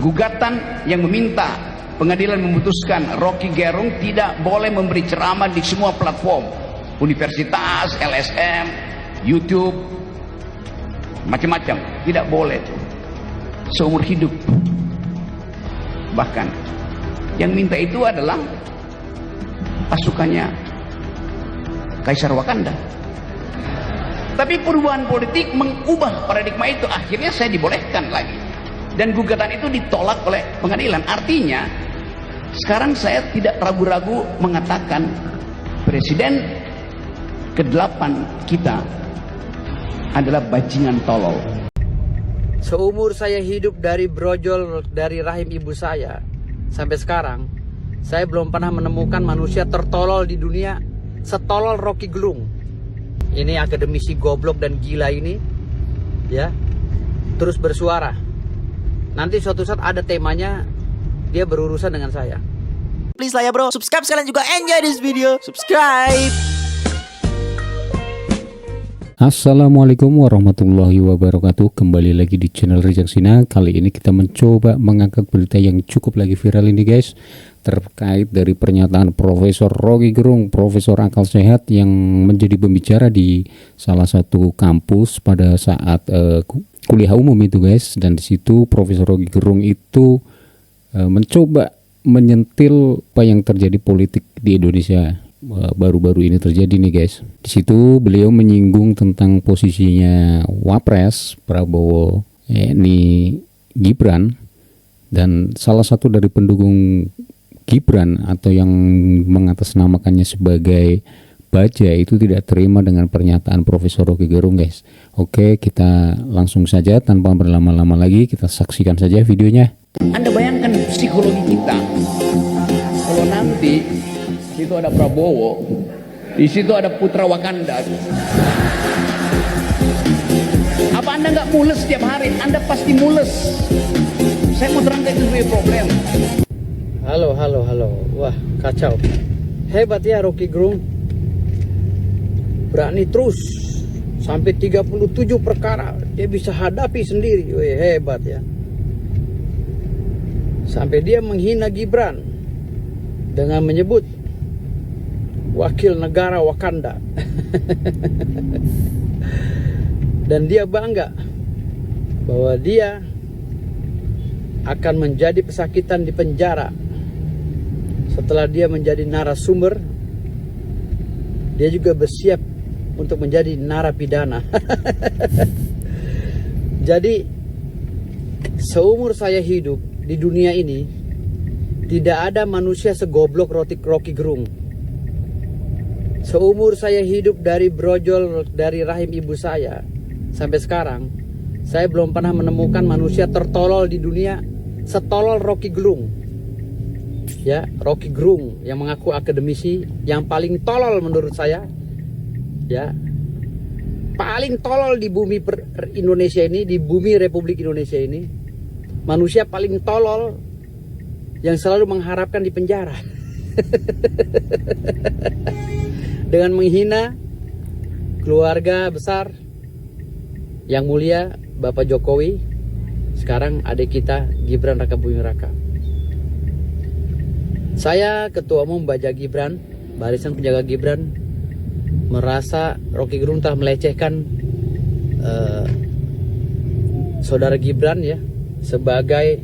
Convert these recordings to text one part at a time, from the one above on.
gugatan yang meminta pengadilan memutuskan Rocky Gerung tidak boleh memberi ceramah di semua platform, universitas, LSM, YouTube, macam-macam, tidak boleh seumur hidup. Bahkan yang minta itu adalah pasukannya Kaisar Wakanda. Tapi perubahan politik mengubah paradigma itu, akhirnya saya dibolehkan lagi, dan gugatan itu ditolak oleh pengadilan. Artinya sekarang saya tidak ragu-ragu mengatakan presiden ke-8 kita adalah bajingan tolol. Seumur saya hidup dari brojol dari rahim ibu saya sampai sekarang, saya belum pernah menemukan manusia tertolol di dunia setolol Rocky Gerung. Ini akademisi goblok dan gila ini, ya, terus bersuara. Nanti suatu saat ada temanya, dia berurusan dengan saya. Please lah ya bro, subscribe sekalian juga, enjoy this video, subscribe. Assalamualaikum warahmatullahi wabarakatuh. Kembali lagi di channel Rijang Sina. Kali ini kita mencoba mengangkat berita yang cukup lagi viral ini guys, terkait dari pernyataan Profesor Rocky Gerung, Profesor akal sehat yang menjadi pembicara di salah satu kampus pada saat kuliah umum itu guys. Dan di situ Profesor Rocky Gerung itu mencoba menyentil apa yang terjadi politik di Indonesia baru-baru ini terjadi nih guys. Di situ beliau menyinggung tentang posisinya Wapres Prabowo, ini Gibran, dan salah satu dari pendukung Gibran atau yang mengatasnamakannya sebagai baja itu tidak terima dengan pernyataan Profesor Rocky Gerung guys. Oke, kita langsung saja tanpa berlama-lama lagi, kita saksikan saja videonya. Anda bayangkan psikologi kita kalau nanti di situ ada Prabowo, di situ ada putra Wakanda. Apa Anda nggak mules setiap hari? Anda pasti mules. Saya mau terangkan itu sebagai problem. Halo. Wah, kacau. Hebat ya Rocky Gerung. Berani terus sampai 37 perkara dia bisa hadapi sendiri. Wih, hebat ya. Sampai dia menghina Gibran dengan menyebut wakil negara Wakanda. Dan dia bangga bahwa dia akan menjadi pesakitan di penjara setelah dia menjadi narasumber. Dia juga bersiap untuk menjadi narapidana. Jadi seumur saya hidup di dunia ini tidak ada manusia segoblok Rocky Gerung. Seumur saya hidup dari brojol dari rahim ibu saya sampai sekarang, saya belum pernah menemukan manusia tertolol di dunia setolol Rocky Gerung. Ya, Rocky Gerung yang mengaku akademisi yang paling tolol menurut saya. Ya. Paling tolol di bumi Indonesia ini, di bumi Republik Indonesia ini. Manusia paling tolol yang selalu mengharapkan di penjara. Dengan menghina keluarga besar yang mulia Bapak Jokowi, sekarang adik kita Gibran Rakabuming Raka. Saya Ketua Umum Baja Gibran, Barisan Penjaga Gibran, merasa Rocky Gerung telah melecehkan saudara Gibran ya sebagai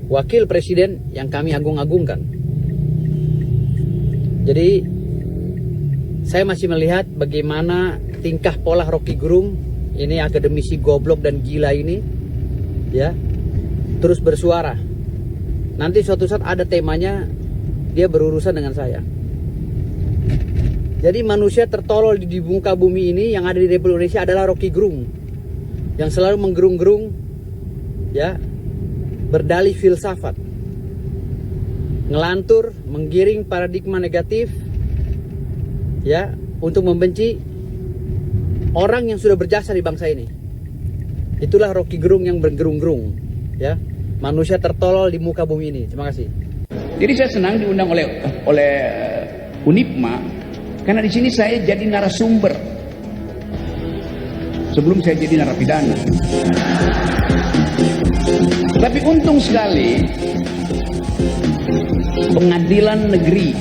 wakil presiden yang kami agung-agungkan. Jadi saya masih melihat bagaimana tingkah pola Rocky Gerung, ini akademisi goblok dan gila ini, ya, terus bersuara. Nanti suatu saat ada temanya, dia berurusan dengan saya. Jadi manusia tertolol di muka bumi ini yang ada di Republik Indonesia adalah Rocky Gerung, yang selalu menggerung-gerung, ya, berdalih filsafat, ngelantur, menggiring paradigma negatif, ya, untuk membenci orang yang sudah berjasa di bangsa ini. Itulah Rocky Gerung yang bergerung-gerung, ya, manusia tertolol di muka bumi ini. Terima kasih. Jadi saya senang diundang oleh Unipma karena di sini saya jadi narasumber sebelum saya jadi narapidana. Tapi untung sekali Pengadilan Negeri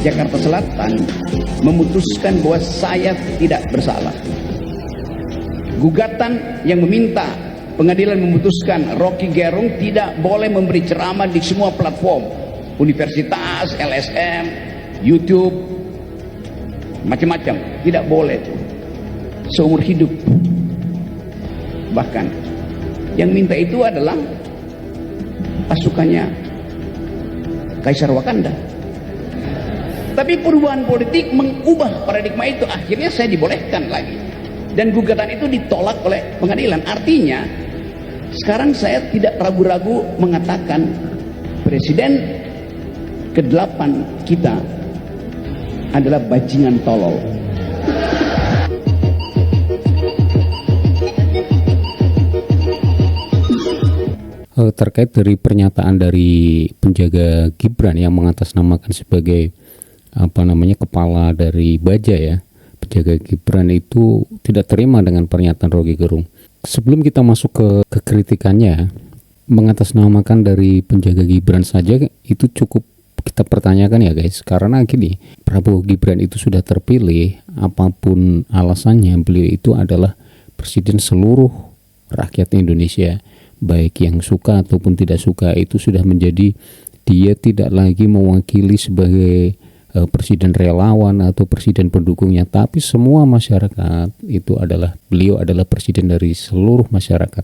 Jakarta Selatan memutuskan bahwa saya tidak bersalah. Gugatan yang meminta pengadilan memutuskan Rocky Gerung tidak boleh memberi ceramah di semua platform, universitas, LSM, YouTube, macam-macam, tidak boleh tuh. Seumur hidup. Bahkan yang minta itu adalah pasukannya Kaisar Wakanda. Tapi perubahan politik mengubah paradigma itu, akhirnya saya dibolehkan lagi. Dan gugatan itu ditolak oleh pengadilan. Artinya sekarang saya tidak ragu-ragu mengatakan presiden ke-8 kita adalah bajingan tolol. Terkait dari pernyataan dari penjaga Gibran yang mengatasnamakan sebagai kepala dari Baja ya, penjaga Gibran itu tidak terima dengan pernyataan Rocky Gerung. Sebelum kita masuk ke kritikannya, mengatasnamakan dari penjaga Gibran saja itu cukup kita pertanyakan ya guys, karena gini, Prabowo Gibran itu sudah terpilih, apapun alasannya beliau itu adalah presiden seluruh rakyat Indonesia, baik yang suka ataupun tidak suka. Itu sudah menjadi, dia tidak lagi mewakili sebagai presiden relawan atau presiden pendukungnya, tapi semua masyarakat itu adalah, beliau adalah presiden dari seluruh masyarakat.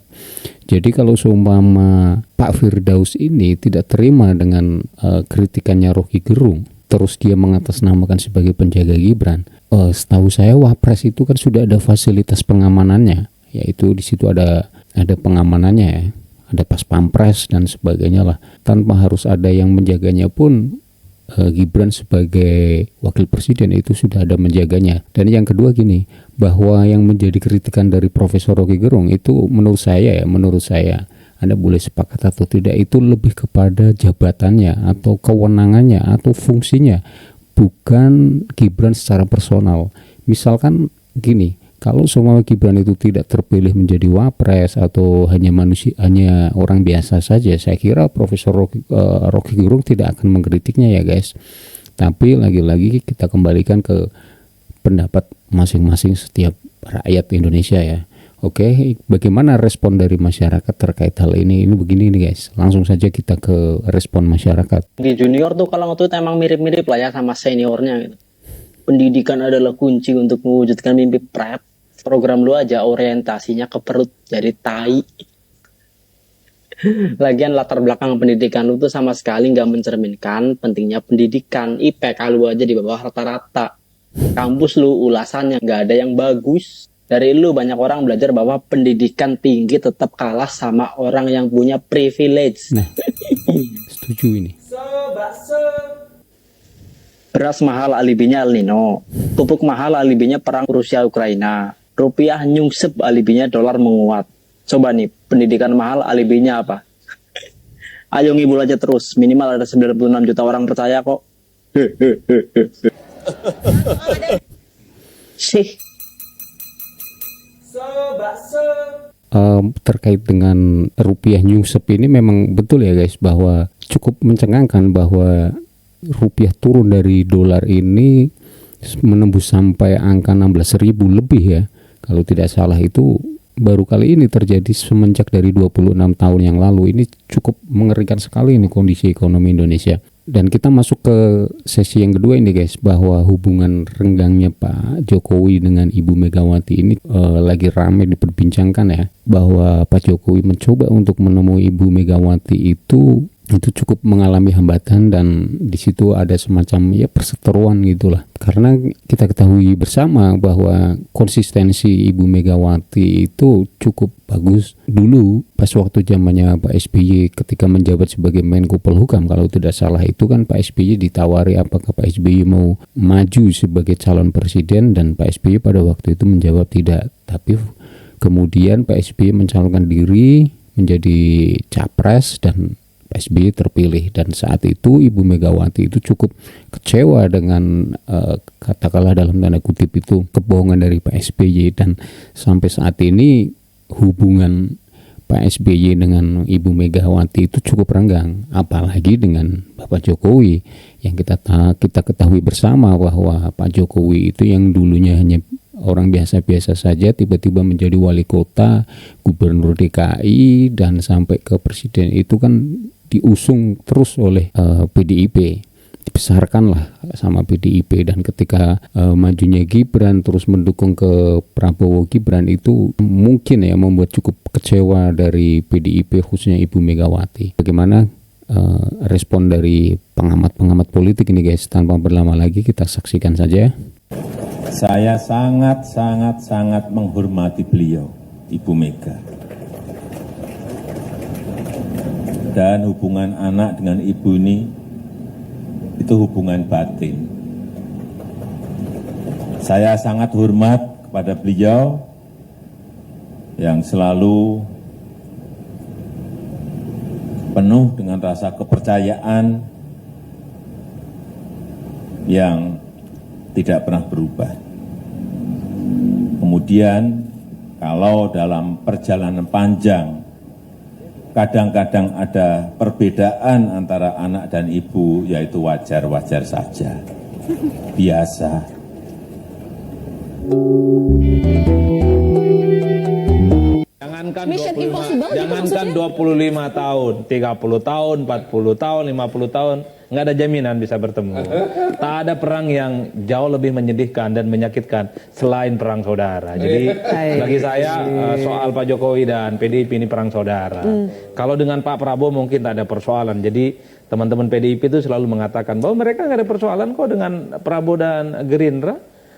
Jadi kalau seumpama Pak Firdaus ini tidak terima dengan kritikannya Rocky Gerung, terus dia mengatasnamakan sebagai penjaga Gibran, setahu saya Wapres itu kan sudah ada fasilitas pengamanannya, yaitu di situ ada pengamanannya ya, ada pas pampres dan sebagainya lah, tanpa harus ada yang menjaganya pun. Gibran sebagai wakil presiden itu sudah ada menjaganya. Dan yang kedua gini, bahwa yang menjadi kritikan dari Profesor Rocky Gerung itu menurut saya Anda boleh sepakat atau tidak, itu lebih kepada jabatannya atau kewenangannya atau fungsinya, bukan Gibran secara personal. Misalkan gini, kalau semua Gibran itu tidak terpilih menjadi wapres atau hanya orang biasa saja, saya kira Profesor Rocky Gerung tidak akan mengkritiknya ya guys. Tapi lagi-lagi kita kembalikan ke pendapat masing-masing setiap rakyat Indonesia ya. Oke, bagaimana respon dari masyarakat terkait hal ini? Ini begini nih guys, langsung saja kita ke respon masyarakat. Di junior tuh kalau waktu itu emang mirip-mirip lah ya sama seniornya gitu. Pendidikan adalah kunci untuk mewujudkan mimpi prep. Program lu aja orientasinya ke perut, jadi tai. Lagian latar belakang pendidikan lu tuh sama sekali nggak mencerminkan pentingnya pendidikan. IPK lu aja di bawah rata-rata. Kampus lu ulasannya nggak ada yang bagus. Dari lu banyak orang belajar bahwa pendidikan tinggi tetap kalah sama orang yang punya privilege. Nah, setuju ini. Beras mahal alibinya El Nino, pupuk mahal alibinya perang Rusia Ukraina, rupiah nyungsep alibinya dolar menguat. Coba nih, pendidikan mahal alibinya apa? Ayo ngibul aja terus, minimal ada 96 juta orang percaya kok. Sih. Terkait dengan rupiah nyungsep ini memang betul ya guys, bahwa cukup mencengangkan bahwa rupiah turun dari dolar ini menembus sampai angka 16.000 lebih ya. Kalau tidak salah itu baru kali ini terjadi semenjak dari 26 tahun yang lalu. Ini cukup mengerikan sekali ini kondisi ekonomi Indonesia. Dan kita masuk ke sesi yang kedua ini guys, bahwa hubungan renggangnya Pak Jokowi dengan Ibu Megawati ini lagi ramai diperbincangkan ya, bahwa Pak Jokowi mencoba untuk menemui Ibu Megawati itu cukup mengalami hambatan, dan di situ ada semacam ya perseteruan gitulah. Karena kita ketahui bersama bahwa konsistensi Ibu Megawati itu cukup bagus dulu pas waktu zamannya Pak SBY ketika menjabat sebagai Menko Polhukam. Kalau tidak salah itu kan Pak SBY ditawari apakah Pak SBY mau maju sebagai calon presiden, dan Pak SBY pada waktu itu menjawab tidak. Tapi kemudian Pak SBY mencalonkan diri menjadi capres dan Pak SBY terpilih, dan saat itu Ibu Megawati itu cukup kecewa dengan katakanlah dalam tanda kutip itu kebohongan dari Pak SBY, dan sampai saat ini hubungan Pak SBY dengan Ibu Megawati itu cukup renggang, apalagi dengan Bapak Jokowi yang kita ketahui bersama bahwa Pak Jokowi itu yang dulunya hanya orang biasa-biasa saja tiba-tiba menjadi wali kota, gubernur DKI, dan sampai ke presiden itu kan diusung terus oleh PDIP, dibesarkanlah sama PDIP. Dan ketika majunya Gibran terus mendukung ke Prabowo Gibran, itu mungkin ya membuat cukup kecewa dari PDIP, khususnya Ibu Megawati. Bagaimana respon dari pengamat politik ini guys? Tanpa berlama lagi kita saksikan saja. Saya sangat menghormati beliau, Ibu Mega. Dan hubungan anak dengan ibu ini itu hubungan batin. Saya sangat hormat kepada beliau yang selalu penuh dengan rasa kepercayaan yang tidak pernah berubah. Kemudian kalau dalam perjalanan panjang kadang-kadang ada perbedaan antara anak dan ibu, yaitu wajar-wajar saja, biasa. Jangankan 25 tahun, 30 tahun, 40 tahun, 50 tahun, nggak ada jaminan bisa bertemu. Tak ada perang yang jauh lebih menyedihkan dan menyakitkan selain perang saudara. Jadi bagi saya soal Pak Jokowi dan PDIP ini perang saudara. Kalau dengan Pak Prabowo mungkin tak ada persoalan. Jadi teman-teman PDIP itu selalu mengatakan bahwa mereka nggak ada persoalan kok dengan Prabowo dan Gerindra.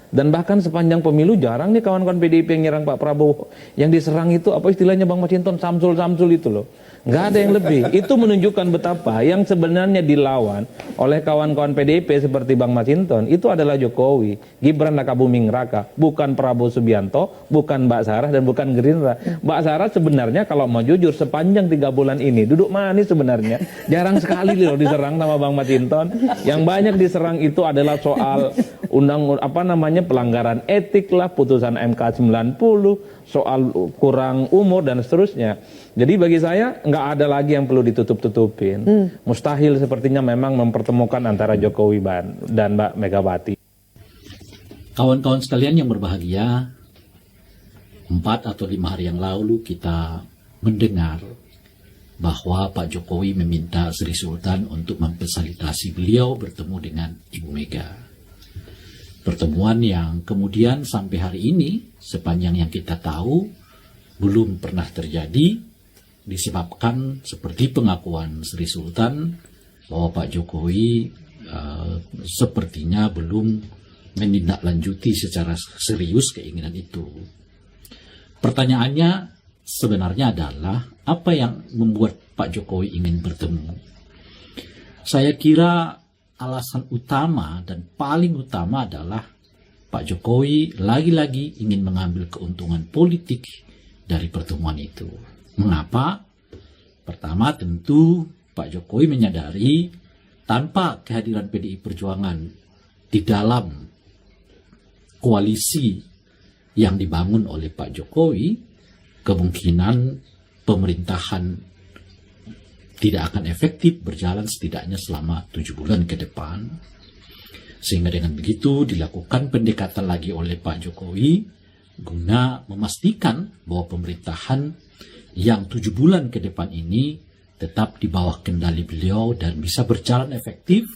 Dan bahkan sepanjang pemilu jarang nih kawan-kawan PDIP yang nyerang Pak Prabowo. Yang diserang itu apa istilahnya Bang Masinton, Samsul itu loh. Nggak ada yang lebih. Itu menunjukkan betapa yang sebenarnya dilawan oleh kawan-kawan PDIP seperti Bang Masinton itu adalah Jokowi, Gibran Rakabuming Raka, bukan Prabowo Subianto, bukan Mbak Sarah, dan bukan Gerindra. Mbak Sarah sebenarnya kalau mau jujur sepanjang 3 bulan ini duduk manis sebenarnya. Jarang sekali loh diserang sama Bang Masinton. Yang banyak diserang itu adalah soal pelanggaran etik lah, putusan MK 90, soal kurang umur dan seterusnya. Jadi bagi saya nggak ada lagi yang perlu ditutup-tutupin. Mustahil sepertinya memang mempertemukan antara Jokowi dan Mbak Megawati. Kawan-kawan sekalian yang berbahagia, 4 atau 5 hari yang lalu kita mendengar bahwa Pak Jokowi meminta Sri Sultan untuk memfasilitasi beliau bertemu dengan Ibu Mega. Pertemuan yang kemudian sampai hari ini sepanjang yang kita tahu belum pernah terjadi, disebabkan seperti pengakuan Sri Sultan bahwa Pak Jokowi sepertinya belum menindaklanjuti secara serius keinginan itu. Pertanyaannya sebenarnya adalah apa yang membuat Pak Jokowi ingin bertemu? Saya kira alasan utama dan paling utama adalah Pak Jokowi lagi-lagi ingin mengambil keuntungan politik dari pertemuan itu. Mengapa? Pertama tentu Pak Jokowi menyadari tanpa kehadiran PDI Perjuangan di dalam koalisi yang dibangun oleh Pak Jokowi, kemungkinan pemerintahan tidak akan efektif berjalan setidaknya selama 7 bulan ke depan. Sehingga dengan begitu dilakukan pendekatan lagi oleh Pak Jokowi guna memastikan bahwa pemerintahan yang 7 bulan ke depan ini tetap di bawah kendali beliau dan bisa berjalan efektif.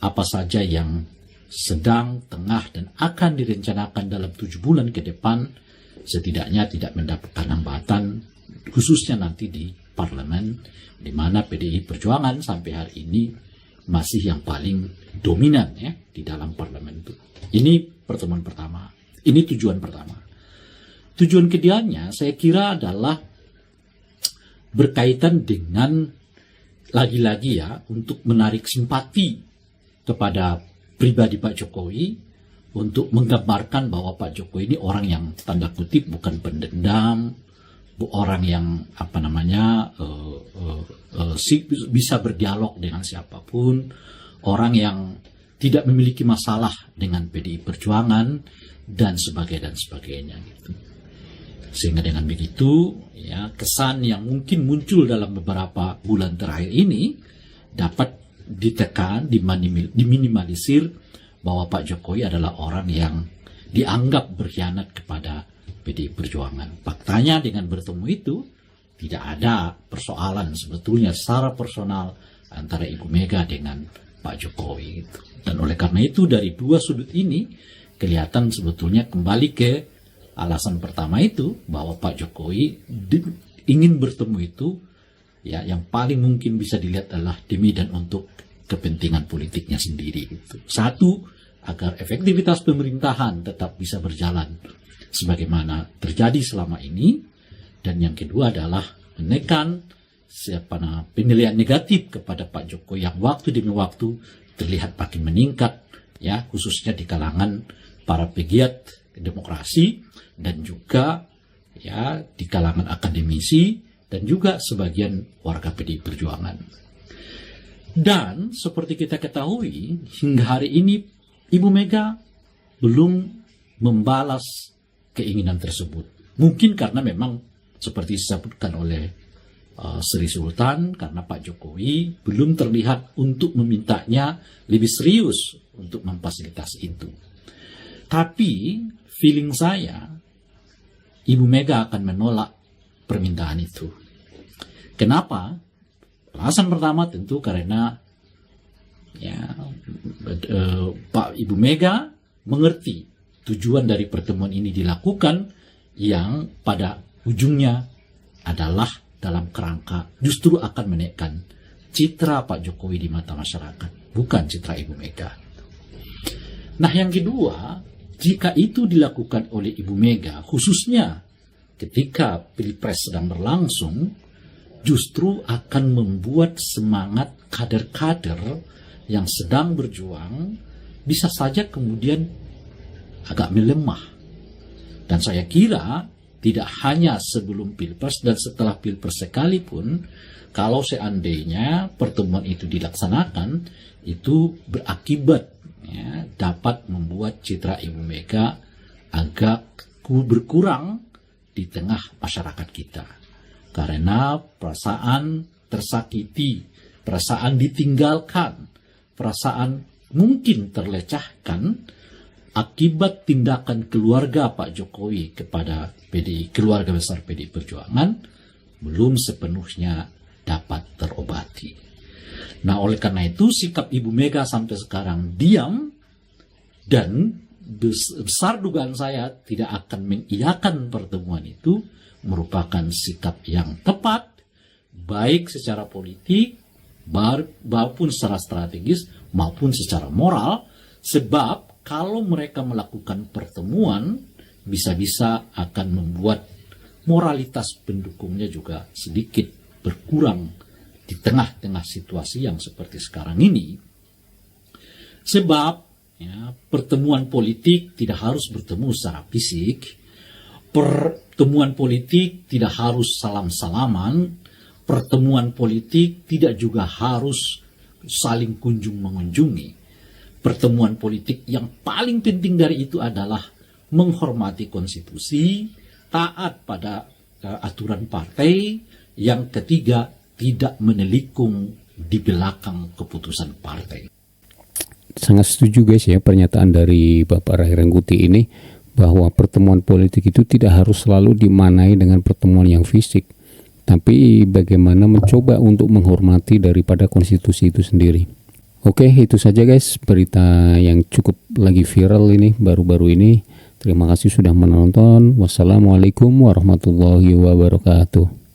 Apa saja yang sedang, tengah, dan akan direncanakan dalam 7 bulan ke depan setidaknya tidak mendapatkan hambatan, khususnya nanti di parlemen, di mana PDI Perjuangan sampai hari ini masih yang paling dominan ya di dalam parlemen itu. Ini pertemuan pertama. Ini tujuan pertama. Tujuan keduanya saya kira adalah berkaitan dengan lagi-lagi ya untuk menarik simpati kepada pribadi Pak Jokowi, untuk menggambarkan bahwa Pak Jokowi ini orang yang tanda kutip bukan pendendam, orang yang bisa berdialog dengan siapapun, orang yang tidak memiliki masalah dengan PDI Perjuangan dan sebagainya gitu. Sehingga dengan begitu, ya, kesan yang mungkin muncul dalam beberapa bulan terakhir ini dapat ditekan, diminimalisir bahwa Pak Jokowi adalah orang yang dianggap berkhianat kepada PDI Perjuangan. Faktanya dengan bertemu itu tidak ada persoalan sebetulnya secara personal antara Ibu Mega dengan Pak Jokowi. Dan oleh karena itu dari dua sudut ini kelihatan sebetulnya kembali ke alasan pertama itu, bahwa Pak Jokowi ingin bertemu itu, ya, yang paling mungkin bisa dilihat adalah demi dan untuk kepentingan politiknya sendiri. Satu, agar efektivitas pemerintahan tetap bisa berjalan sebagaimana terjadi selama ini. Dan yang kedua adalah menekan penilaian negatif kepada Pak Jokowi yang waktu demi waktu terlihat makin meningkat, ya, khususnya di kalangan para pegiat demokrasi dan juga, ya, di kalangan akademisi dan juga sebagian warga PDI Perjuangan. Dan seperti kita ketahui, hingga hari ini Ibu Mega belum membalas keinginan tersebut. Mungkin karena memang seperti disebutkan oleh Sri Sultan, karena Pak Jokowi belum terlihat untuk memintanya lebih serius untuk memfasilitasi itu. Tapi feeling saya, Ibu Mega akan menolak permintaan itu. Kenapa? Alasan pertama tentu karena, ya, Pak Ibu Mega mengerti tujuan dari pertemuan ini dilakukan yang pada ujungnya adalah dalam kerangka justru akan menaikkan citra Pak Jokowi di mata masyarakat, bukan citra Ibu Mega. Nah, yang kedua, jika itu dilakukan oleh Ibu Mega, khususnya ketika Pilpres sedang berlangsung, justru akan membuat semangat kader-kader yang sedang berjuang bisa saja kemudian agak melemah. Dan saya kira tidak hanya sebelum Pilpres dan setelah Pilpres sekalipun, kalau seandainya pertemuan itu dilaksanakan, itu berakibat, ya, dapat membuat citra Ibu Mega agak berkurang di tengah masyarakat kita. Karena perasaan tersakiti, perasaan ditinggalkan, perasaan mungkin terlecehkan akibat tindakan keluarga Pak Jokowi kepada keluarga besar PDI Perjuangan belum sepenuhnya dapat terobati. Nah, oleh karena itu sikap Ibu Mega sampai sekarang diam, dan besar dugaan saya tidak akan mengiyakan pertemuan itu merupakan sikap yang tepat, baik secara politik maupun secara strategis maupun secara moral, sebab kalau mereka melakukan pertemuan bisa-bisa akan membuat moralitas pendukungnya juga sedikit berkurang di tengah-tengah situasi yang seperti sekarang ini. Sebab, ya, pertemuan politik tidak harus bertemu secara fisik, pertemuan politik tidak harus salam-salaman, pertemuan politik tidak juga harus saling kunjung mengunjungi. Pertemuan politik yang paling penting dari itu adalah menghormati konstitusi, taat pada aturan partai, yang ketiga tidak menelikung di belakang keputusan partai. Sangat setuju guys ya pernyataan dari Bapak Ray Rangkuti ini, bahwa pertemuan politik itu tidak harus selalu dimaknai dengan pertemuan yang fisik, tapi bagaimana mencoba untuk menghormati daripada konstitusi itu sendiri. Oke, itu saja guys berita yang cukup lagi viral ini baru-baru ini. Terima kasih sudah menonton. Wassalamualaikum warahmatullahi wabarakatuh.